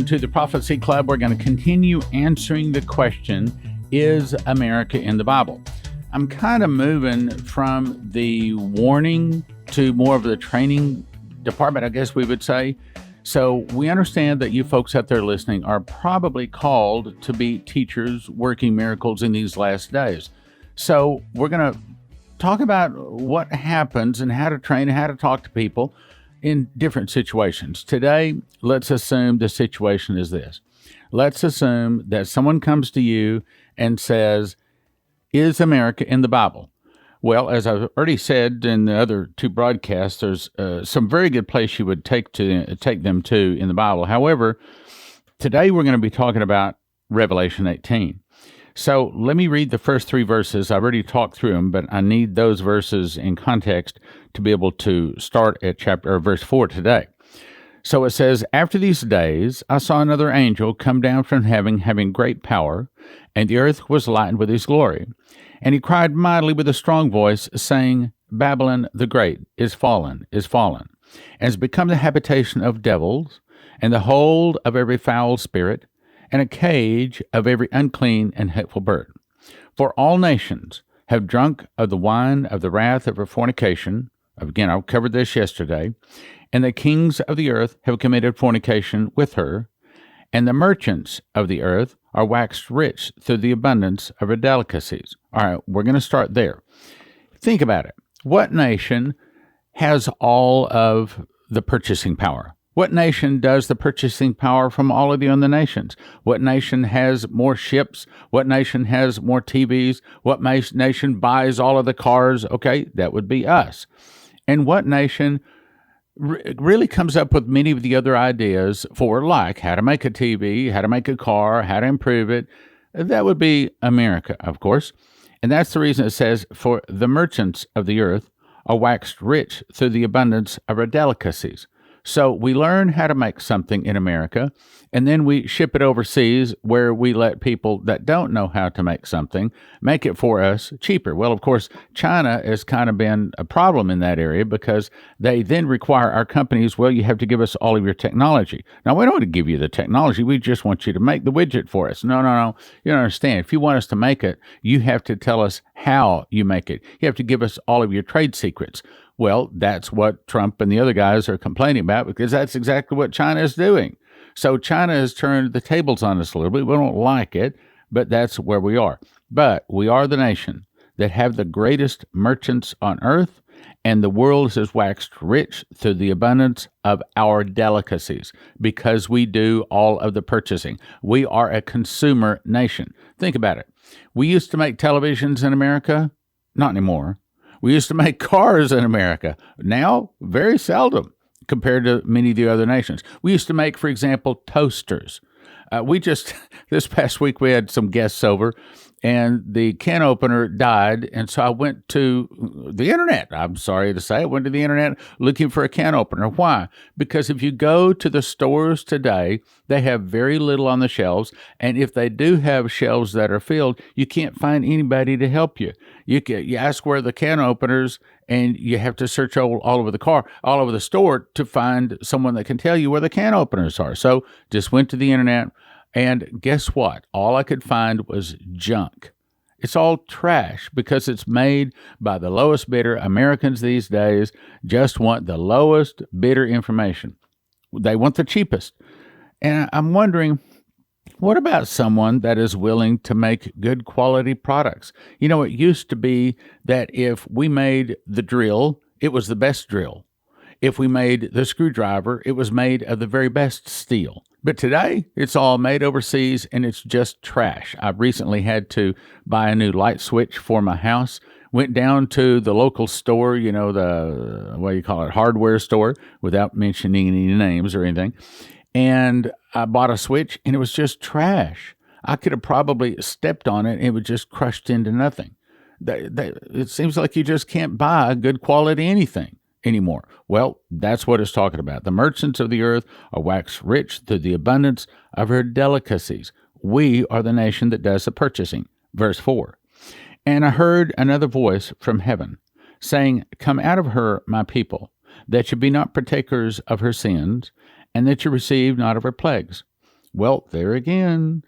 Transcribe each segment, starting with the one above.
welcome to the Prophecy Club. We're going to continue answering the question, is America in the Bible? I'm kind of moving from the warning to more of the training department, I guess we would say. So we understand that you folks out there listening are probably called to be teachers working miracles in these last days. So we're going to talk about what happens and how to train, how to talk to people in different situations. Today, let's assume the situation is this. Let's assume that someone comes to you and says, is America in the Bible? Well, as I've already said in the other two broadcasts, there's some very good place you would take them to in the Bible. However, today we're going to be talking about Revelation 18. So let me read the first three verses. I've already talked through them, but I need those verses in context to be able to start at verse 4 today. So it says, after these days, I saw another angel come down from heaven, having great power, and the earth was lightened with his glory. And he cried mightily with a strong voice, saying, Babylon the Great is fallen, and has become the habitation of devils, and the hold of every foul spirit, and a cage of every unclean and hateful bird. For all nations have drunk of the wine of the wrath of her fornication. Again, I covered this yesterday. And the kings of the earth have committed fornication with her, and the merchants of the earth are waxed rich through the abundance of her delicacies. All right, we're going to start there. Think about it. What nation has all of the purchasing power? What nation does the purchasing power from all of the other nations? What nation has more ships? What nation has more TVs? What nation buys all of the cars? Okay, that would be us. And what nation really comes up with many of the other ideas for, like, how to make a TV, how to make a car, how to improve it? That would be America, of course. And that's the reason it says, for the merchants of the earth are waxed rich through the abundance of our delicacies. So we learn how to make something in America, and then we ship it overseas where we let people that don't know how to make something make it for us cheaper. Well, of course, China has kind of been a problem in that area because they then require our companies, well, you have to give us all of your technology. Now, we don't want to give you the technology. We just want you to make the widget for us. No. You don't understand. If you want us to make it, you have to tell us how you make it. You have to give us all of your trade secrets. Well, that's what Trump and the other guys are complaining about because that's exactly what China is doing. So China has turned the tables on us a little bit. We don't like it, but that's where we are. But we are the nation that have the greatest merchants on earth, and the world has waxed rich through the abundance of our delicacies because we do all of the purchasing. We are a consumer nation. Think about it. We used to make televisions in America. Not anymore. We used to make cars in America. Now, very seldom compared to many of the other nations. We used to make, for example, toasters. This past week, we had some guests over, and the can opener died, and so I went to the internet. I'm sorry to say, I went to the internet looking for a can opener. Why? Because if you go to the stores today, they have very little on the shelves, and if they do have shelves that are filled, you can't find anybody to help you. You ask where the can openers, and you have to search all over the store to find someone that can tell you where the can openers are. So just went to the internet, and guess what? All I could find was junk. It's all trash because it's made by the lowest bidder. Americans these days just want the lowest bidder information. They want the cheapest. And I'm wondering, what about someone that is willing to make good quality products? You know, it used to be that if we made the drill, it was the best drill. If we made the screwdriver, it was made of the very best steel. But today, it's all made overseas, and it's just trash. I recently had to buy a new light switch for my house. Went down to the local store, the hardware store, without mentioning any names or anything. And I bought a switch, and it was just trash. I could have probably stepped on it, and it was just crushed into nothing. It seems like you just can't buy good quality anything anymore. Well, that's what it's talking about. The merchants of the earth are waxed rich through the abundance of her delicacies. We are the nation that does the purchasing. Verse 4. And I heard another voice from heaven, saying, Come out of her, my people, that you be not partakers of her sins, and that you receive not of her plagues. Well, there again,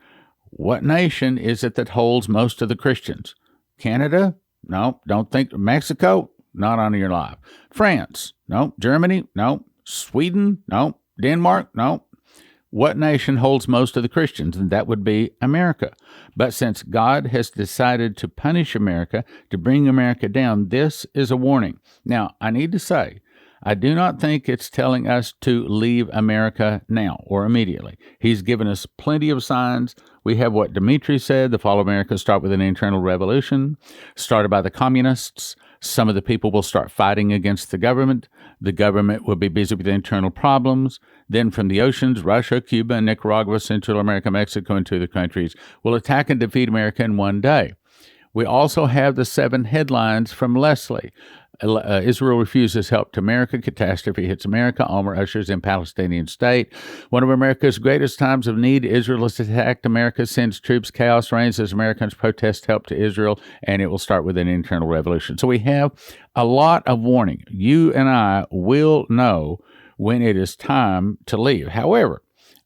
what nation is it that holds most of the Christians? Canada? No, don't think. Mexico? Not on your life. France? No. Germany? No. Sweden? No. Denmark? No. What nation holds most of the Christians? And that would be America. But since God has decided to punish America, to bring America down, this is a warning. Now, I need to say, I do not think it's telling us to leave America now or immediately. He's given us plenty of signs. We have what Dmitri said, the fall of America start with an internal revolution, started by the communists. Some of the people will start fighting against the government. The government will be busy with internal problems. Then from the oceans, Russia, Cuba, Nicaragua, Central America, Mexico, and two other countries will attack and defeat America in one day. We also have the 7 headlines from Leslie. Israel refuses help to America. Catastrophe hits America. Ulmer ushers in Palestinian state. One of America's greatest times of need. Israel has attacked America, sends troops. Chaos reigns as Americans protest help to Israel, and it will start with an internal revolution. So we have a lot of warning. You and I will know when it is time to leave. However,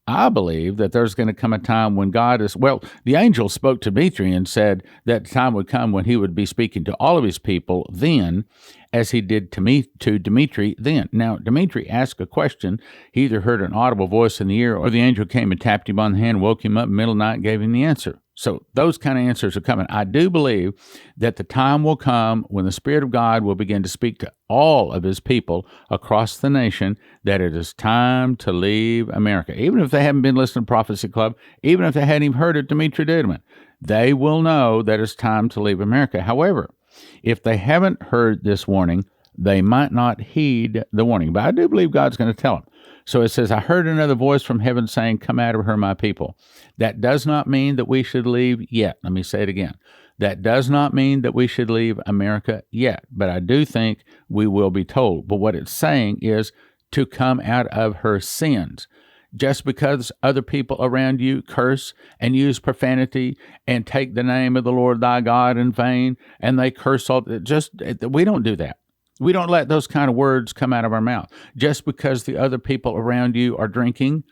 I believe that there's going to come a time when God is, the angel spoke to Dmitri and said that time would come when he would be speaking to all of his people then, as he did to Dmitri then. Now, Dmitri asked a question. He either heard an audible voice in the ear or the angel came and tapped him on the hand, woke him up in the middle of the night, and gave him the answer. So those kind of answers are coming. I do believe that the time will come when the Spirit of God will begin to speak to all of his people across the nation that it is time to leave America. Even if they haven't been listening to Prophecy Club, even if they hadn't even heard of Dmitri Duduman, they will know that it's time to leave America. However, if they haven't heard this warning, they might not heed the warning. But I do believe God's going to tell them. So it says, I heard another voice from heaven saying, come out of her, my people. That does not mean that we should leave yet. Let me say it again. That does not mean that we should leave America yet. But I do think we will be told. But what it's saying is to come out of her sins. Just because other people around you curse and use profanity and take the name of the Lord thy God in vain, and they curse we don't do that. We don't let those kind of words come out of our mouth. Just because the other people around you are drinking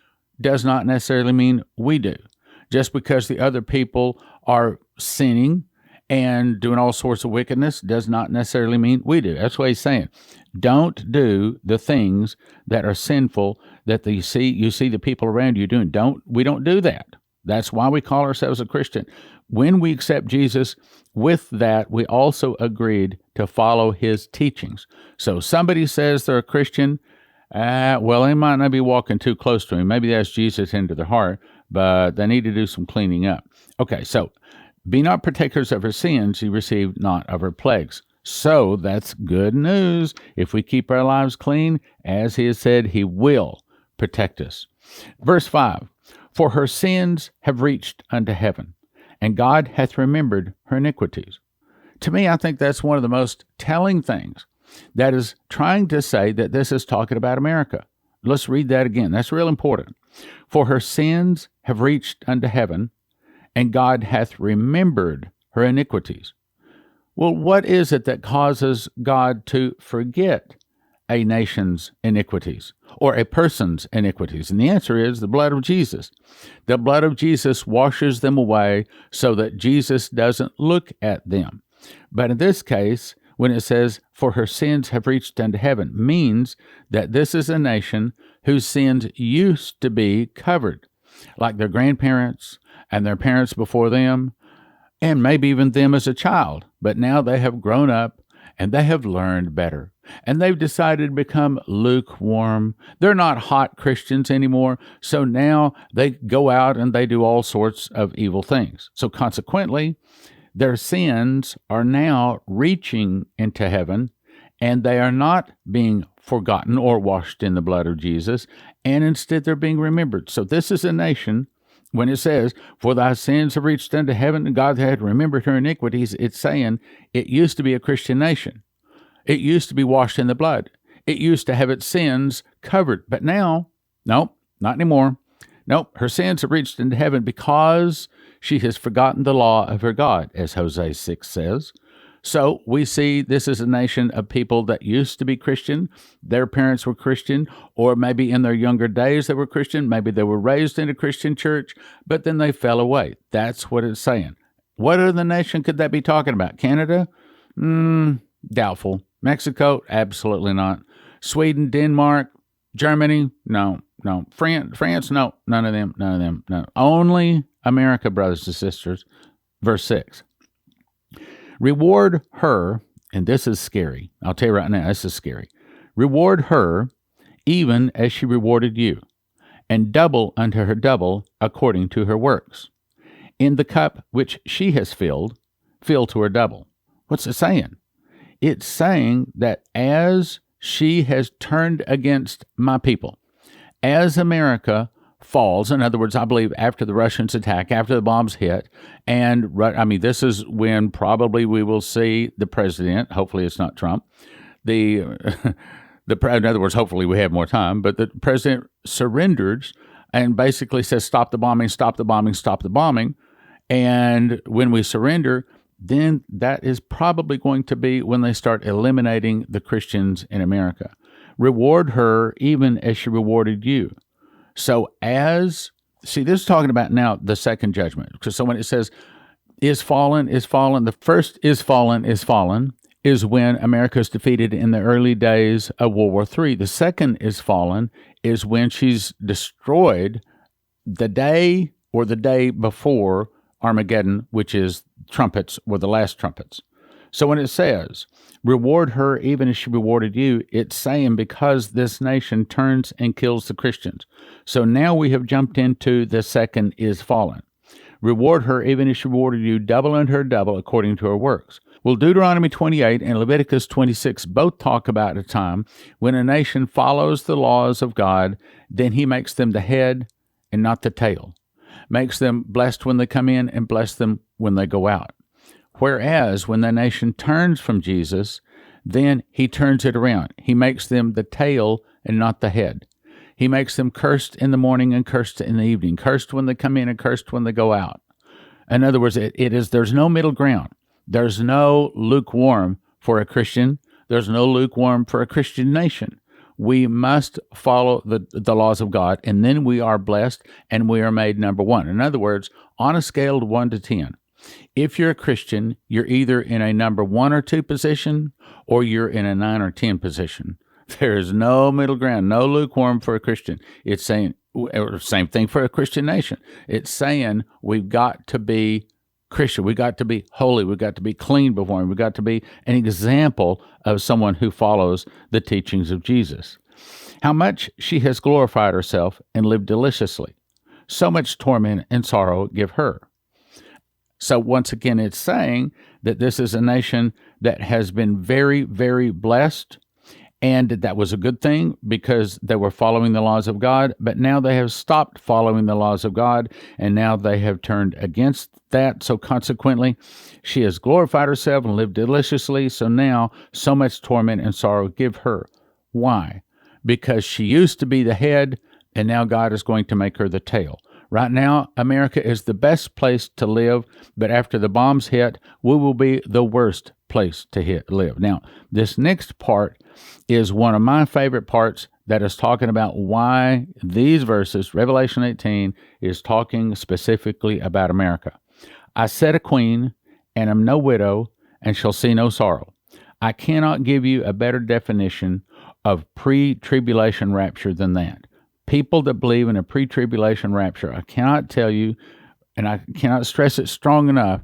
does not necessarily mean we do. Just because the other people are sinning and doing all sorts of wickedness does not necessarily mean we do. That's what he's saying. Don't do the things that are sinful that you see the people around you doing. We don't do that. That's why we call ourselves a Christian. When we accept Jesus, with that, we also agreed to follow his teachings. So somebody says they're a Christian, they might not be walking too close to him. Maybe that's Jesus into their heart, but they need to do some cleaning up. Okay, so be not partakers of her sins, ye receive not of her plagues. So that's good news. If we keep our lives clean, as he has said, he will protect us. Verse 5, for her sins have reached unto heaven, and God hath remembered her iniquities. To me, I think that's one of the most telling things. That is trying to say that this is talking about America. Let's read that again. That's real important. For her sins have reached unto heaven, and God hath remembered her iniquities. Well, what is it that causes God to forget a nation's iniquities or a person's iniquities? And the answer is the blood of Jesus. The blood of Jesus washes them away so that Jesus doesn't look at them. But in this case, when it says, for her sins have reached unto heaven, means that this is a nation whose sins used to be covered, like their grandparents and their parents before them, and maybe even them as a child. But now they have grown up and they have learned better. And they've decided to become lukewarm. They're not hot Christians anymore. So now they go out and they do all sorts of evil things. So consequently, their sins are now reaching into heaven, and they are not being forgotten or washed in the blood of Jesus, and instead they're being remembered. So this is a nation, when it says, for thy sins have reached unto heaven, and God had remembered her iniquities, it's saying it used to be a Christian nation. It used to be washed in the blood. It used to have its sins covered. But now, nope, not anymore. Nope, her sins have reached into heaven because she has forgotten the law of her God, as Hosea 6 says. So we see this is a nation of people that used to be Christian. Their parents were Christian, or maybe in their younger days they were Christian. Maybe they were raised in a Christian church, but then they fell away. That's what it's saying. What other nation could that be talking about? Canada? Doubtful. Mexico? Absolutely not. Sweden, Denmark, Germany? No. France? No. None of them. No. Only America, brothers and sisters. Verse 6. Reward her, and this is scary. I'll tell you right now, this is scary. Reward her even as she rewarded you, and double unto her double according to her works. In the cup which she has filled, fill to her double. What's it saying? It's saying that as she has turned against my people, as America falls, in other words, I believe after the Russians attack, after the bombs hit, and this is when probably we will see the president, hopefully it's not Trump, in other words, hopefully we have more time, but the president surrenders and basically says, stop the bombing, stop the bombing, stop the bombing. And when we surrender, then that is probably going to be when they start eliminating the Christians in America. Reward her even as she rewarded you. So this is talking about now the second judgment. So when it says, is fallen, the first is fallen is when America is defeated in the early days of World War III. The second is fallen is when she's destroyed the day or the day before Armageddon, which is trumpets, were the last trumpets. So when it says, reward her even as she rewarded you, it's saying because this nation turns and kills the Christians. So now we have jumped into the second is fallen. Reward her even as she rewarded you, double unto her double according to her works. Well, Deuteronomy 28 and Leviticus 26 both talk about a time when a nation follows the laws of God, then he makes them the head and not the tail. Makes them blessed when they come in and bless them when they go out. Whereas when the nation turns from Jesus, then he turns it around. He makes them the tail and not the head. He makes them cursed in the morning and cursed in the evening, cursed when they come in and cursed when they go out. In other words, there's no middle ground. There's no lukewarm for a Christian. There's no lukewarm for a Christian nation. We must follow the laws of God, and then we are blessed and we are made number one. In other words, on a scale of 1 to 10, if you're a Christian, you're either in a number 1 or 2 position, or you're in a 9 or 10 position. There is no middle ground, no lukewarm for a Christian. It's saying, same thing for a Christian nation. It's saying we've got to be Christian. We've got to be holy. We've got to be clean before him. We've got to be an example of someone who follows the teachings of Jesus. How much she has glorified herself and lived deliciously. So much torment and sorrow give her. So once again, it's saying that this is a nation that has been very, very blessed, and that was a good thing because they were following the laws of God, but now they have stopped following the laws of God, and now they have turned against that. So consequently, she has glorified herself and lived deliciously, so now so much torment and sorrow give her. Why? Because she used to be the head, and now God is going to make her the tail. Right now, America is the best place to live, but after the bombs hit, we will be the worst place to live. Now, this next part is one of my favorite parts that is talking about why these verses, Revelation 18, is talking specifically about America. I set a queen, and am no widow, and shall see no sorrow. I cannot give you a better definition of pre-tribulation rapture than that. People that believe in a pre-tribulation rapture, I cannot tell you, and I cannot stress it strong enough,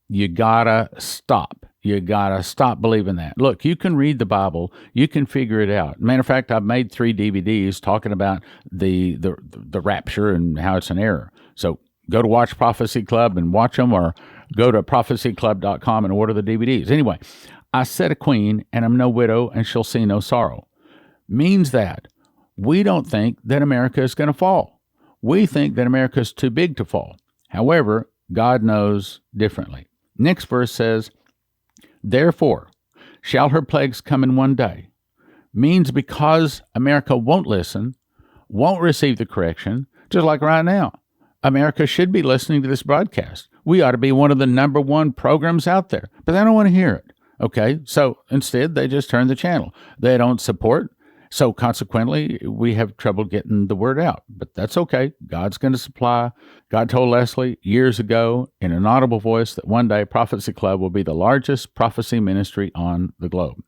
you gotta stop. You gotta stop believing that. Look, you can read the Bible, you can figure it out. Matter of fact, I've made 3 DVDs talking about the rapture and how it's an error. So go to Watch Prophecy Club and watch them, or go to prophecyclub.com and order the DVDs. Anyway, I set a queen, and am no widow, and shall see no sorrow. Means that we don't think that America is going to fall. We think that America is too big to fall. However, God knows differently. Next verse says, therefore shall her plagues come in one day. Means because America won't listen, won't receive the correction, just like right now. America should be listening to this broadcast. We ought to be one of the number 1 programs out there, but they don't want to hear it. Okay, so instead they just turn the channel. They don't support. So consequently, we have trouble getting the word out. But that's okay. God's going to supply. God told Leslie years ago in an audible voice that one day Prophecy Club will be the largest prophecy ministry on the globe.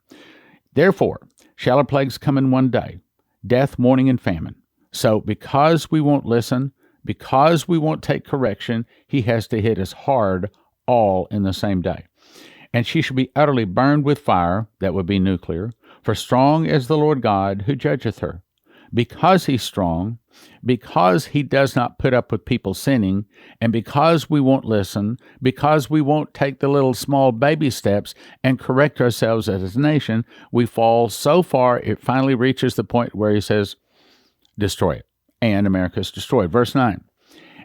Therefore, shall our plagues come in one day, death, mourning, and famine. So because we won't listen, because we won't take correction, he has to hit us hard all in the same day. And she shall be utterly burned with fire, that would be nuclear, for strong is the Lord God who judgeth her. Because he's strong, because he does not put up with people sinning, and because we won't listen, because we won't take the little small baby steps and correct ourselves as a nation, we fall so far it finally reaches the point where he says, destroy it. And America is destroyed. Verse 9,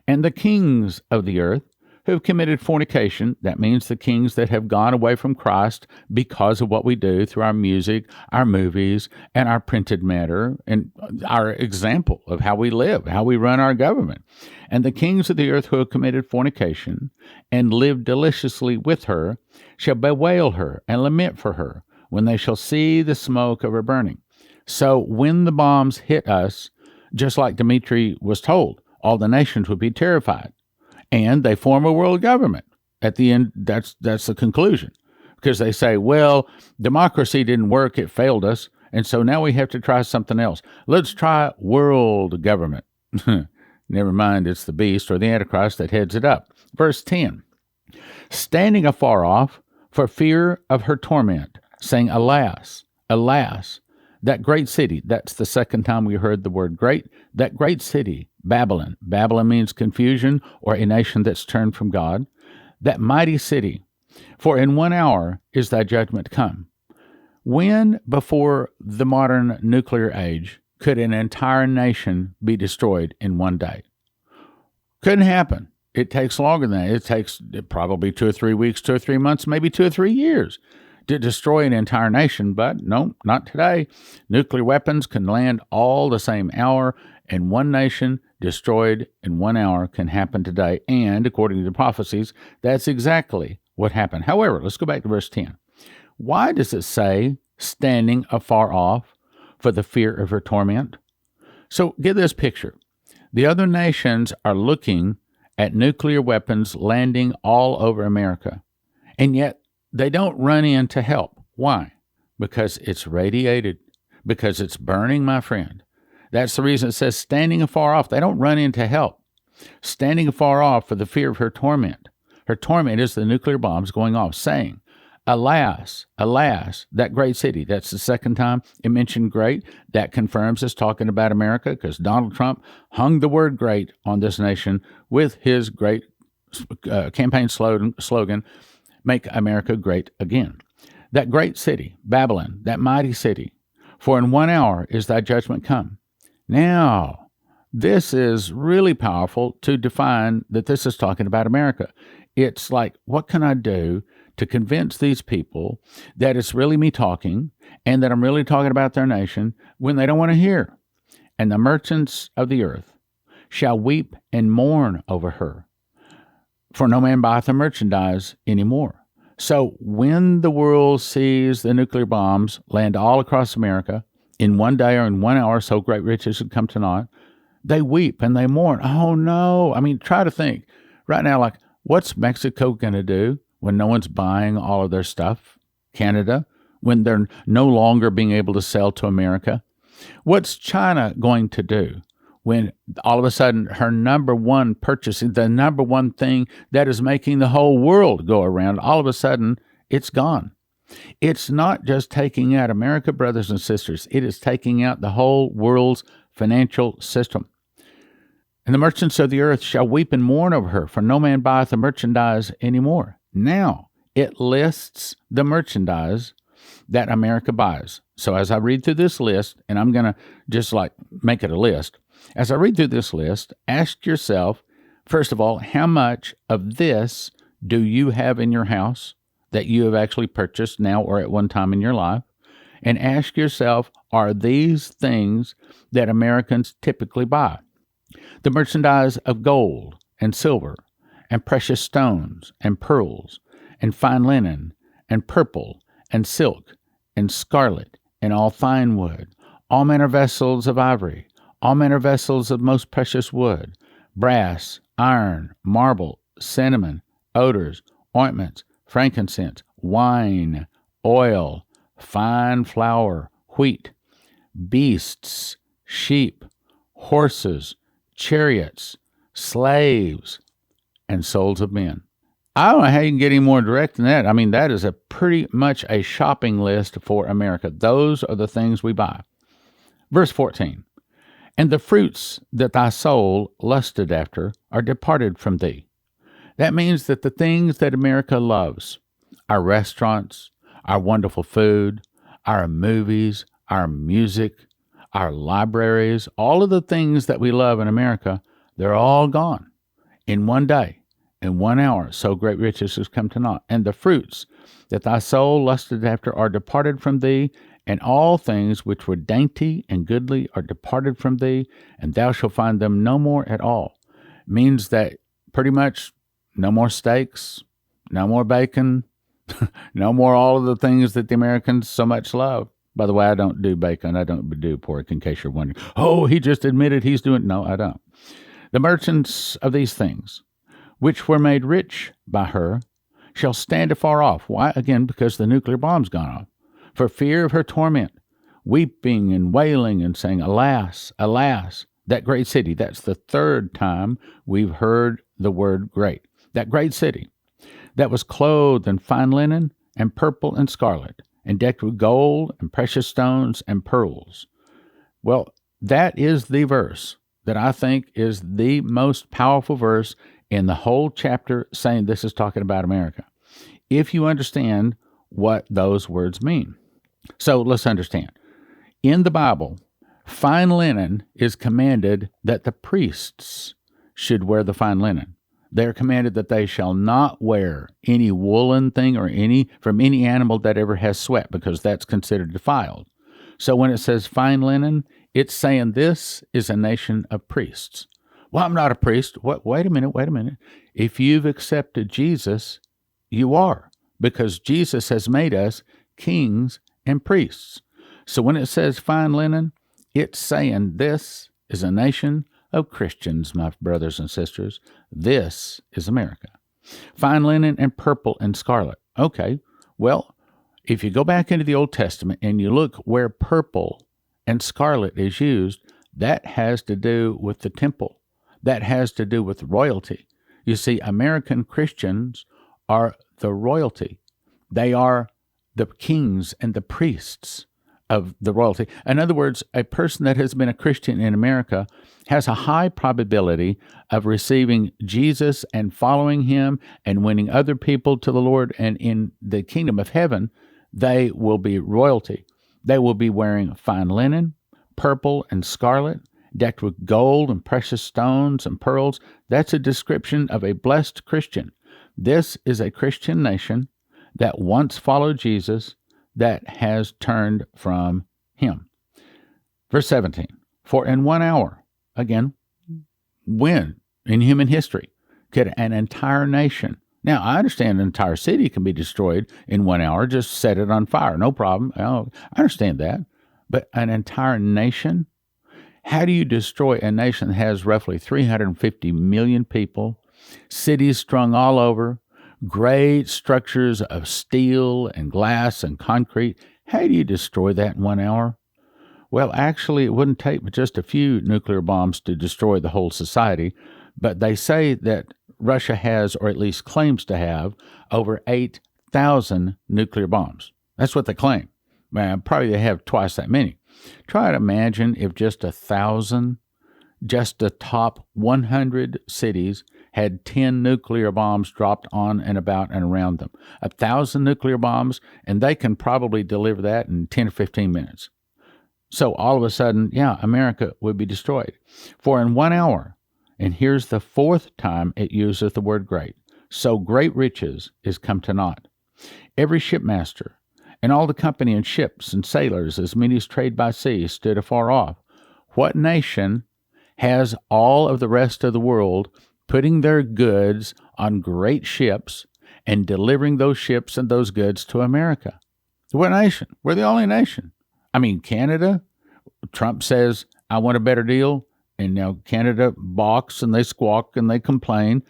and the kings of the earth who have committed fornication, that means the kings that have gone away from Christ because of what we do through our music, our movies, and our printed matter, and our example of how we live, how we run our government. And the kings of the earth who have committed fornication and lived deliciously with her shall bewail her and lament for her when they shall see the smoke of her burning. So when the bombs hit us, just like Dmitri was told, all the nations would be terrified. And they form a world government. At the end, that's the conclusion. Because they say, well, democracy didn't work, it failed us, and so now we have to try something else. Let's try world government. Never mind, it's the beast or the Antichrist that heads it up. Verse 10, standing afar off for fear of her torment, saying, alas, alas, that great city, that's the second time we heard the word great, that great city, Babylon. Babylon means confusion or a nation that's turned from God. That mighty city, for in 1 hour is thy judgment come. When before the modern nuclear age could an entire nation be destroyed in one day? Couldn't happen. It takes longer than that. It takes probably 2 or 3 weeks, 2 or 3 months, maybe 2 or 3 years to destroy an entire nation, but no, not today. Nuclear weapons can land all the same hour, and one nation destroyed in 1 hour can happen today. And according to the prophecies, that's exactly what happened. However, let's go back to verse 10. Why does it say, standing afar off for the fear of her torment? So get this picture. The other nations are looking at nuclear weapons landing all over America, and yet they don't run in to help. Why? Because it's radiated, because it's burning, my friend. That's the reason it says standing afar off. They don't run in to help. Standing afar off for the fear of her torment. Her torment is the nuclear bombs going off, saying, alas, alas, that great city. That's the second time it mentioned great. That confirms it's talking about America, because Donald Trump hung the word great on this nation with his great campaign slogan, make America great again. That great city, Babylon, that mighty city, for in 1 hour is thy judgment come. Now, this is really powerful to define that this is talking about America. It's like, what can I do to convince these people that it's really me talking and that I'm really talking about their nation when they don't want to hear? And the merchants of the earth shall weep and mourn over her, for no man buyeth her merchandise anymore. So when the world sees the nuclear bombs land all across America in 1 day or in 1 hour, so great riches have come to naught, they weep and they mourn. Oh no. I mean, try to think right now, like, what's Mexico going to do when no one's buying all of their stuff? Canada, when they're no longer being able to sell to America? What's China going to do when all of a sudden her number one purchasing, the number one thing that is making the whole world go around, all of a sudden it's gone? It's not just taking out America, brothers and sisters. It is taking out the whole world's financial system. And the merchants of the earth shall weep and mourn over her, for no man buyeth the merchandise anymore. Now, it lists the merchandise that America buys. So as I read through this list, and I'm going to just like make it a list, as I read through this list, ask yourself, first of all, how much of this do you have in your house that you have actually purchased now or at one time in your life? And ask yourself, are these things that Americans typically buy? The merchandise of gold and silver and precious stones and pearls and fine linen and purple and silk, and scarlet, and all fine wood, all manner vessels of ivory, all manner vessels of most precious wood, brass, iron, marble, cinnamon, odors, ointments, frankincense, wine, oil, fine flour, wheat, beasts, sheep, horses, chariots, slaves, and souls of men. I don't know how you can get any more direct than that. I mean, that is a pretty much a shopping list for America. Those are the things we buy. Verse 14, and the fruits that thy soul lusted after are departed from thee. That means that the things that America loves, our restaurants, our wonderful food, our movies, our music, our libraries, all of the things that we love in America, they're all gone in one day, in 1 hour. So great riches has come to naught. And the fruits that thy soul lusted after are departed from thee, and all things which were dainty and goodly are departed from thee, and thou shalt find them no more at all. Means that pretty much no more steaks, no more bacon, no more all of the things that the Americans so much love. By the way, I don't do bacon. I don't do pork, in case you're wondering. Oh, he just admitted he's doing... No, I don't. The merchants of these things, which were made rich by her, shall stand afar off. Why? Again, because the nuclear bomb's gone off. For fear of her torment, weeping and wailing and saying, alas, alas, that great city. That's the third time we've heard the word great. That great city that was clothed in fine linen and purple and scarlet, and decked with gold and precious stones and pearls. Well, that is the verse that I think is the most powerful verse in the whole chapter, saying this is talking about America, if you understand what those words mean. So let's understand. In the Bible, fine linen is commanded that the priests should wear the fine linen. They're commanded that they shall not wear any woolen thing or from any animal that ever has sweat, because that's considered defiled. So when it says fine linen, it's saying this is a nation of priests. Well, I'm not a priest. What? Wait a minute. If you've accepted Jesus, you are, because Jesus has made us kings and priests. So when it says fine linen, it's saying this is a nation of Christians, my brothers and sisters. This is America. Fine linen and purple and scarlet. Okay, well, if you go back into the Old Testament and you look where purple and scarlet is used, that has to do with the temple. That has to do with royalty. You see, American Christians are the royalty. They are the kings and the priests of the royalty. In other words, a person that has been a Christian in America has a high probability of receiving Jesus and following him and winning other people to the Lord. And in the kingdom of heaven, they will be royalty. They will be wearing fine linen, purple and scarlet, decked with gold and precious stones and pearls. That's a description of a blessed Christian. This is a Christian nation that once followed Jesus, that has turned from him. Verse 17, for in 1 hour, again, when in human history could an entire nation... Now, I understand an entire city can be destroyed in 1 hour. Just set it on fire. No problem. I understand that. But an entire nation? How do you destroy a nation that has roughly 350 million people, cities strung all over, great structures of steel and glass and concrete? How do you destroy that in 1 hour? Well, actually, it wouldn't take but just a few nuclear bombs to destroy the whole society. But they say that Russia has, or at least claims to have, over 8,000 nuclear bombs. That's what they claim. Man, probably they have twice that many. Try to imagine if just 1,000, just the top 100 cities had 10 nuclear bombs dropped on and about and around them. 1,000 nuclear bombs, and they can probably deliver that in 10 or 15 minutes. So all of a sudden, America would be destroyed. For in 1 hour, and here's the fourth time it uses the word great, so great riches is come to naught. Every shipmaster and all the company and ships and sailors, as many as trade by sea, stood afar off. What nation has all of the rest of the world putting their goods on great ships and delivering those ships and those goods to America? We're a nation. We're the only nation. I mean, Canada, Trump says, I want a better deal. And now Canada balks and they squawk and they complain,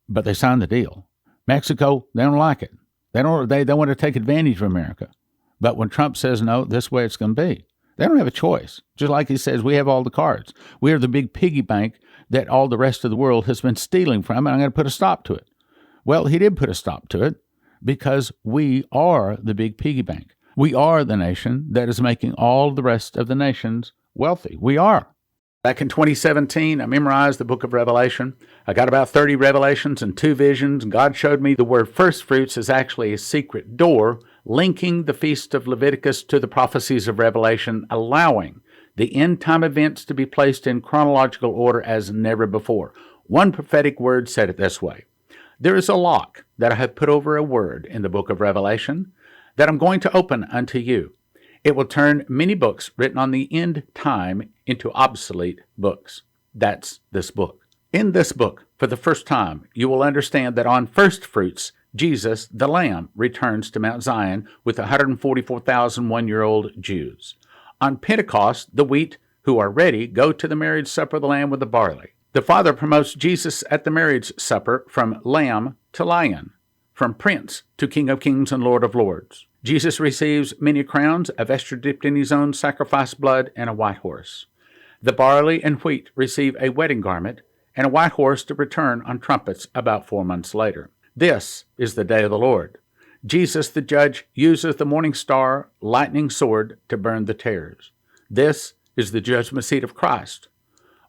but they signed the deal. Mexico, they don't like it. They want to take advantage of America. But when Trump says, no, this way it's going to be, they don't have a choice. Just like he says, we have all the cards. We are the big piggy bank that all the rest of the world has been stealing from, and I'm going to put a stop to it. Well, he did put a stop to it because we are the big piggy bank. We are the nation that is making all the rest of the nations wealthy. We are. Back in 2017, I memorized the book of Revelation. I got about 30 revelations and 2 visions. God showed me the word first fruits is actually a secret door linking the feast of Leviticus to the prophecies of Revelation, allowing the end-time events to be placed in chronological order as never before. One prophetic word said it this way: there is a lock that I have put over a word in the book of Revelation that I'm going to open unto you. It will turn many books written on the end time into obsolete books. That's this book. In this book, for the first time, you will understand that on first fruits, Jesus, the Lamb, returns to Mount Zion with 144,000 one-year-old Jews. On Pentecost, the wheat who are ready go to the marriage supper of the Lamb with the barley. The Father promotes Jesus at the marriage supper from Lamb to Lion, from Prince to King of Kings and Lord of Lords. Jesus receives many crowns, a vesture dipped in his own sacrificed blood, and a white horse. The barley and wheat receive a wedding garment and a white horse to return on trumpets about 4 months later. This is the day of the Lord. Jesus, the judge, uses the morning star, lightning sword to burn the tares. This is the judgment seat of Christ.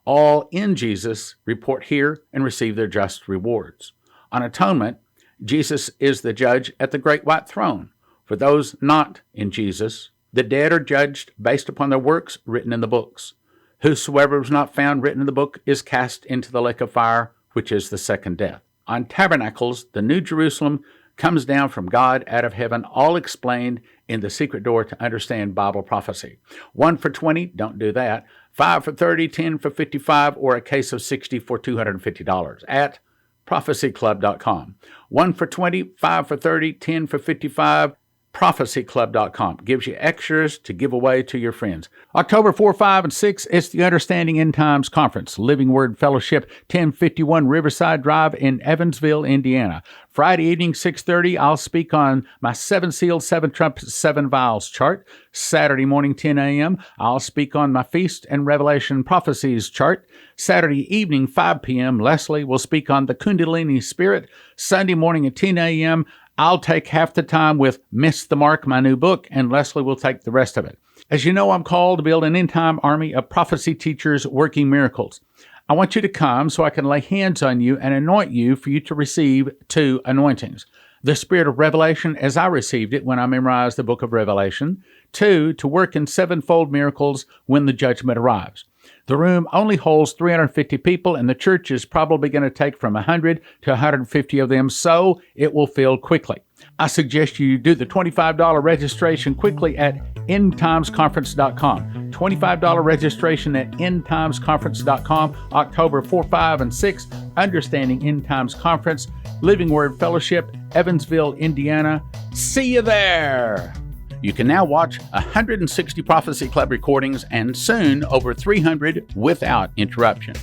All in Jesus report here and receive their just rewards. On atonement, Jesus is the judge at the great white throne. For those not in Jesus, the dead are judged based upon their works written in the books. Whosoever was not found written in the book is cast into the lake of fire, which is the second death. On Tabernacles, the New Jerusalem comes down from God out of heaven, all explained in the secret door to understand Bible prophecy. 1 for 20, don't do that. 5 for 30, 10 for 55, or a case of 60 for $250 at prophecyclub.com. 1 for 20, 5 for 30, 10 for 55, prophecyclub.com. Gives you extras to give away to your friends. October 4, 5, and 6, it's the Understanding End Times Conference, Living Word Fellowship, 1051 Riverside Drive in Evansville, Indiana. Friday evening, 6:30, I'll speak on my 7 seals, 7 trumpets, 7 vials chart. Saturday morning, 10 a.m., I'll speak on my Feast and Revelation Prophecies chart. Saturday evening, 5 p.m., Leslie will speak on the Kundalini Spirit. Sunday morning at 10 a.m., I'll take half the time with Miss the Mark, my new book, and Leslie will take the rest of it. As you know, I'm called to build an end-time army of prophecy teachers working miracles. I want you to come so I can lay hands on you and anoint you for you to receive 2 anointings. The spirit of revelation as I received it when I memorized the book of Revelation. 2, to work in 7-fold miracles when the judgment arrives. The room only holds 350 people, and the church is probably going to take from 100 to 150 of them, so it will fill quickly. I suggest you do the $25 registration quickly at endtimesconference.com. $25 registration at endtimesconference.com, October 4, 5, and 6, Understanding End Times Conference, Living Word Fellowship, Evansville, Indiana. See you there! You can now watch 160 Prophecy Club recordings and soon over 300 without interruption.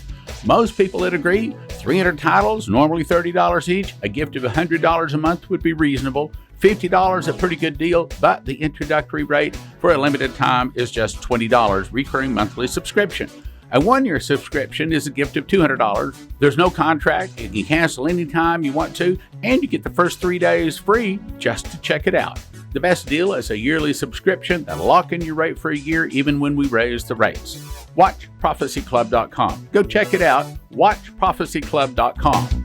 Most people would agree 300 titles, normally $30 each. A gift of $100 a month would be reasonable. $50 a pretty good deal, but the introductory rate for a limited time is just $20 recurring monthly subscription. A 1-year subscription is a gift of $200. There's no contract. You can cancel anytime you want to, and you get the first 3 days free just to check it out. The best deal is a yearly subscription that'll lock in your rate for a year even when we raise the rates. Watch prophecyclub.com. Go check it out. WatchProphecyClub.com.